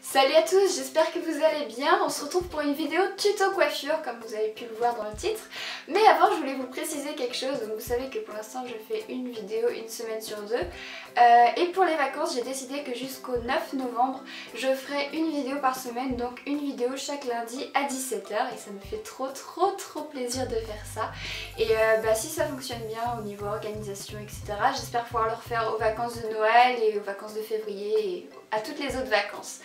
Salut à tous, j'espère que vous allez bien. On se retrouve pour une vidéo tuto coiffure comme vous avez pu le voir dans le titre. Mais avant je voulais vous préciser quelque chose. Donc vous savez que pour l'instant je fais une vidéo une semaine sur deux. Et pour les vacances j'ai décidé que jusqu'au 9 novembre je ferai une vidéo par semaine. Donc une vidéo chaque lundi à 17 h. Et ça me fait trop plaisir de faire ça. Et si ça fonctionne bien au niveau organisation etc. J'espère pouvoir le refaire aux vacances de Noël et aux vacances de février et à toutes les autres vacances.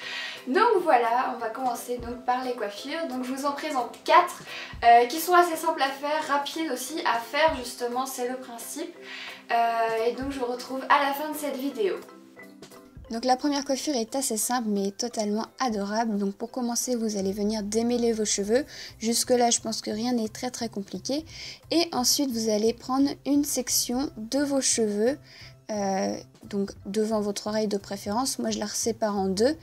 Donc voilà, on va commencer donc par les coiffures. Donc je vous en présente 4 qui sont assez simples à faire, rapides aussi à faire justement, c'est le principe. Et donc je vous retrouve à la fin de cette vidéo. Donc la première coiffure est assez simple mais totalement adorable. Donc pour commencer vous allez venir démêler vos cheveux. Jusque là je pense que rien n'est très compliqué. Et ensuite vous allez prendre une section de vos cheveux. Donc devant votre oreille de préférence, moi je la sépare en deux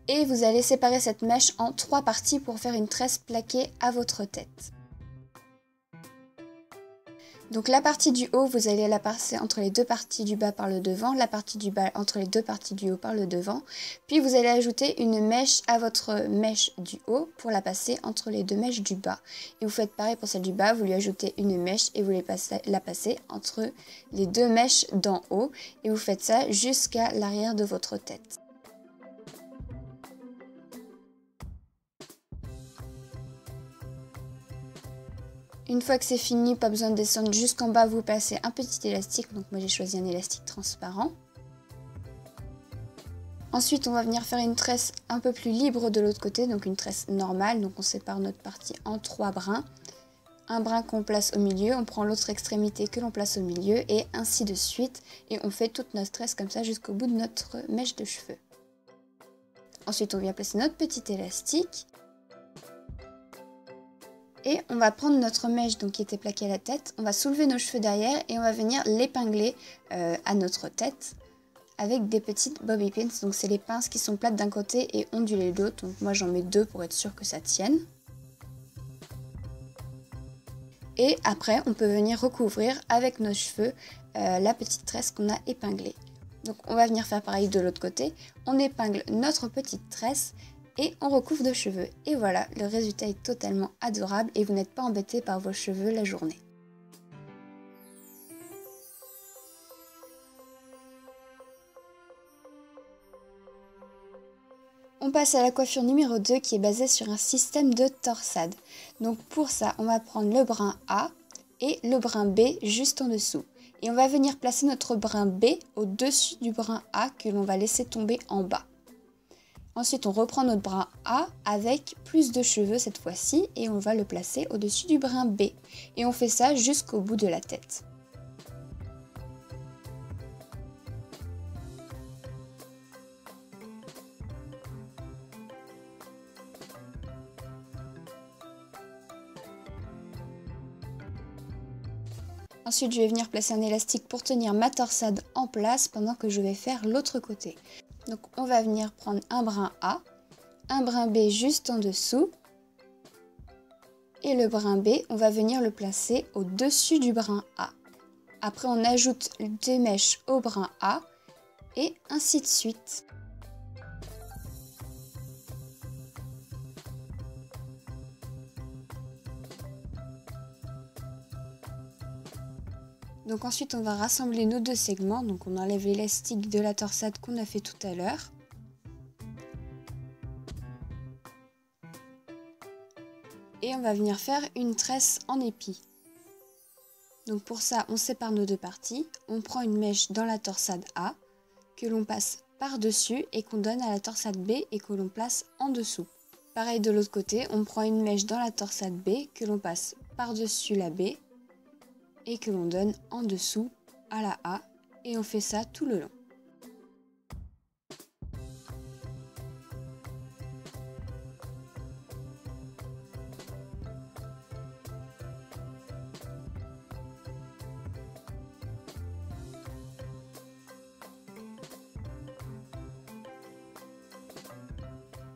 et vous allez séparer cette mèche en 3 parties pour faire une tresse plaquée à votre tête. Donc la partie du haut, vous allez la passer entre les deux parties du bas par le devant, la partie du bas entre les deux parties du haut par le devant, puis vous allez ajouter une mèche à votre mèche du haut pour la passer entre les deux mèches du bas. Et vous faites pareil pour celle du bas, vous lui ajoutez une mèche et vous la passez entre les deux mèches d'en haut et vous faites ça jusqu'à l'arrière de votre tête. Une fois que c'est fini, pas besoin de descendre jusqu'en bas, vous passez un petit élastique. Donc moi j'ai choisi un élastique transparent. Ensuite on va venir faire une tresse un peu plus libre de l'autre côté, donc une tresse normale. Donc on sépare notre partie en 3 brins. Un brin qu'on place au milieu, on prend l'autre extrémité que l'on place au milieu et ainsi de suite. Et on fait toute notre tresse comme ça jusqu'au bout de notre mèche de cheveux. Ensuite on vient placer notre petit élastique. Et on va prendre notre mèche donc, qui était plaquée à la tête, on va soulever nos cheveux derrière et on va venir l'épingler à notre tête avec des petites bobby pins. Donc c'est les pinces qui sont plates d'un côté et ondulées de l'autre. Donc moi j'en mets 2 pour être sûr que ça tienne. Et après on peut venir recouvrir avec nos cheveux la petite tresse qu'on a épinglée. Donc on va venir faire pareil de l'autre côté. On épingle notre petite tresse. Et on recouvre de cheveux. Et voilà, le résultat est totalement adorable et vous n'êtes pas embêté par vos cheveux la journée. On passe à la coiffure numéro 2 qui est basée sur un système de torsade. Donc pour ça, on va prendre le brin A et le brin B juste en dessous. Et on va venir placer notre brin B au-dessus du brin A que l'on va laisser tomber en bas. Ensuite, on reprend notre brin A avec plus de cheveux cette fois-ci et on va le placer au-dessus du brin B. Et on fait ça jusqu'au bout de la tête. Ensuite, je vais venir placer un élastique pour tenir ma torsade en place pendant que je vais faire l'autre côté. Donc on va venir prendre un brin A, un brin B juste en dessous et le brin B, on va venir le placer au-dessus du brin A. Après on ajoute des mèches au brin A et ainsi de suite. Donc ensuite on va rassembler nos 2 segments, donc on enlève l'élastique de la torsade qu'on a fait tout à l'heure. Et on va venir faire une tresse en épi. Donc pour ça on sépare nos 2 parties, on prend une mèche dans la torsade A que l'on passe par-dessus et qu'on donne à la torsade B et que l'on place en dessous. Pareil de l'autre côté, on prend une mèche dans la torsade B que l'on passe par-dessus la B et que l'on donne en dessous à la A et on fait ça tout le long.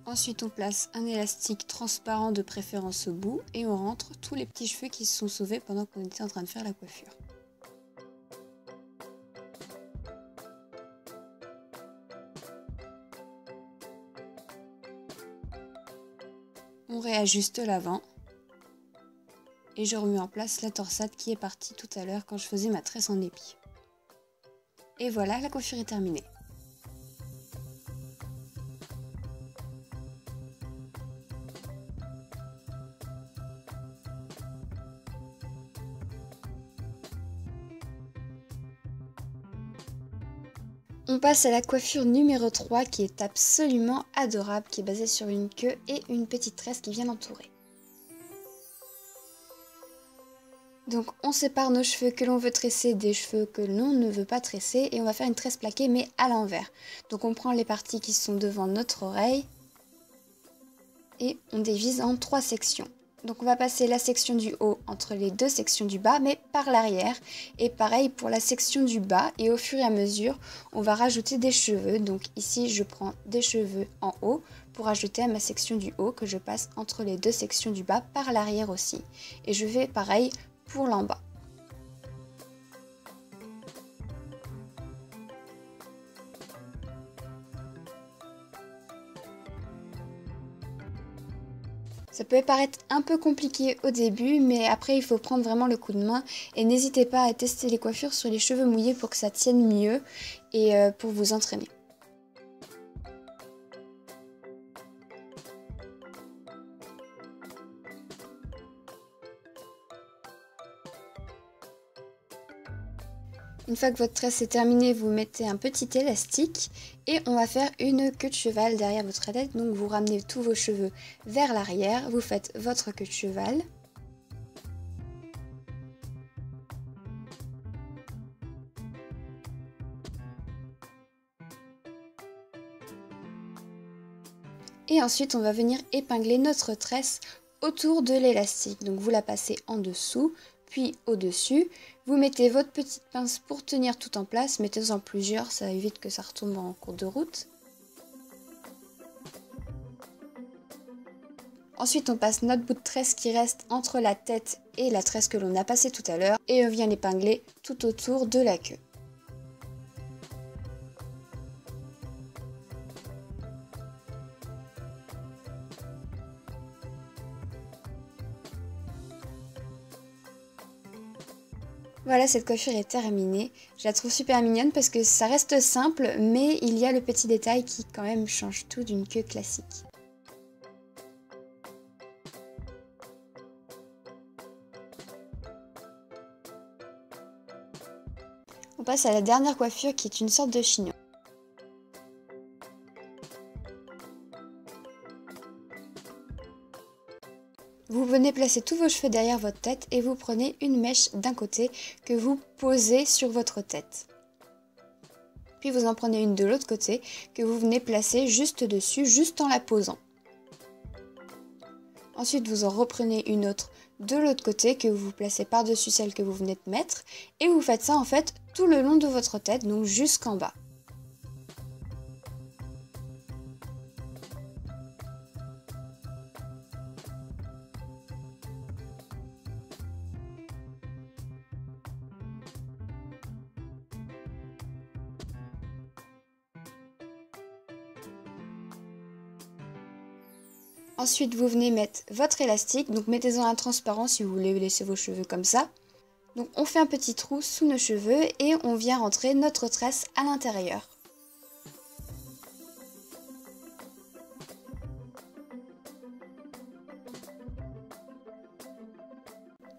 Ensuite on place un élastique transparent de préférence au bout et on rentre tous les petits cheveux qui se sont sauvés pendant qu'on était en train de faire la coiffure. On réajuste l'avant. Et je remets en place la torsade qui est partie tout à l'heure quand je faisais ma tresse en épi. Et voilà, la coiffure est terminée. On passe à la coiffure numéro 3 qui est absolument adorable, qui est basée sur une queue et une petite tresse qui vient l'entourer. Donc on sépare nos cheveux que l'on veut tresser des cheveux que l'on ne veut pas tresser et on va faire une tresse plaquée mais à l'envers. Donc on prend les parties qui sont devant notre oreille et on divise en 3 sections. Donc on va passer la section du haut entre les 2 sections du bas mais par l'arrière. Et pareil pour la section du bas et au fur et à mesure on va rajouter des cheveux. Donc ici je prends des cheveux en haut pour ajouter à ma section du haut que je passe entre les 2 sections du bas par l'arrière aussi. Et je fais pareil pour l'en bas. Ça peut paraître un peu compliqué au début, mais après il faut prendre vraiment le coup de main et n'hésitez pas à tester les coiffures sur les cheveux mouillés pour que ça tienne mieux et pour vous entraîner. Une fois que votre tresse est terminée, vous mettez un petit élastique et on va faire une queue de cheval derrière votre tête. Donc vous ramenez tous vos cheveux vers l'arrière, vous faites votre queue de cheval. Et ensuite on va venir épingler notre tresse autour de l'élastique. Donc vous la passez en dessous, puis au-dessus. Vous mettez votre petite pince pour tenir tout en place, mettez-en plusieurs, ça évite que ça retombe en cours de route. Ensuite on passe notre bout de tresse qui reste entre la tête et la tresse que l'on a passée tout à l'heure et on vient l'épingler tout autour de la queue. Voilà, cette coiffure est terminée. Je la trouve super mignonne parce que ça reste simple, mais il y a le petit détail qui quand même change tout d'une queue classique. On passe à la dernière coiffure qui est une sorte de chignon. Vous venez placer tous vos cheveux derrière votre tête et vous prenez une mèche d'un côté que vous posez sur votre tête. Puis vous en prenez une de l'autre côté que vous venez placer juste dessus, juste en la posant. Ensuite vous en reprenez une autre de l'autre côté que vous placez par-dessus celle que vous venez de mettre et vous faites ça en fait tout le long de votre tête, donc jusqu'en bas. Ensuite, vous venez mettre votre élastique, donc mettez-en un transparent si vous voulez laisser vos cheveux comme ça. Donc on fait un petit trou sous nos cheveux et on vient rentrer notre tresse à l'intérieur.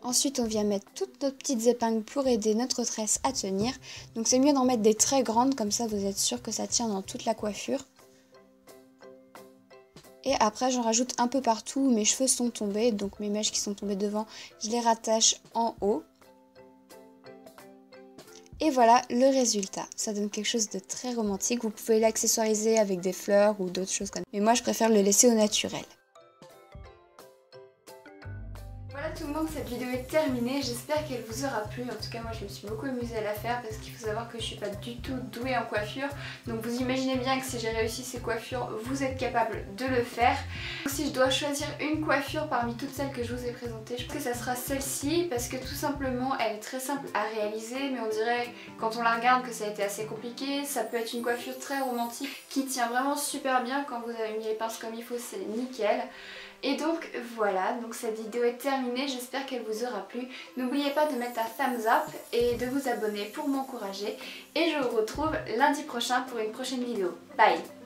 Ensuite, on vient mettre toutes nos petites épingles pour aider notre tresse à tenir. Donc c'est mieux d'en mettre des très grandes, comme ça vous êtes sûr que ça tient dans toute la coiffure. Et après j'en rajoute un peu partout où mes cheveux sont tombés, donc mes mèches qui sont tombées devant, je les rattache en haut. Et voilà le résultat, ça donne quelque chose de très romantique, vous pouvez l'accessoiriser avec des fleurs ou d'autres choses comme ça. Mais moi je préfère le laisser au naturel. Voilà tout le monde, cette vidéo est terminée, j'espère qu'elle vous aura plu. En tout cas moi je me suis beaucoup amusée à la faire parce qu'il faut savoir que je suis pas du tout douée en coiffure. Donc vous imaginez bien que si j'ai réussi ces coiffures, vous êtes capable de le faire. Donc, si je dois choisir une coiffure parmi toutes celles que je vous ai présentées, je pense que ça sera celle-ci parce que tout simplement elle est très simple à réaliser, mais on dirait quand on la regarde que ça a été assez compliqué. Ça peut être une coiffure très romantique qui tient vraiment super bien quand vous avez mis les pinces comme il faut, c'est nickel. Et donc voilà, donc cette vidéo est terminée, j'espère qu'elle vous aura plu. N'oubliez pas de mettre un thumbs up et de vous abonner pour m'encourager. Et je vous retrouve lundi prochain pour une prochaine vidéo. Bye!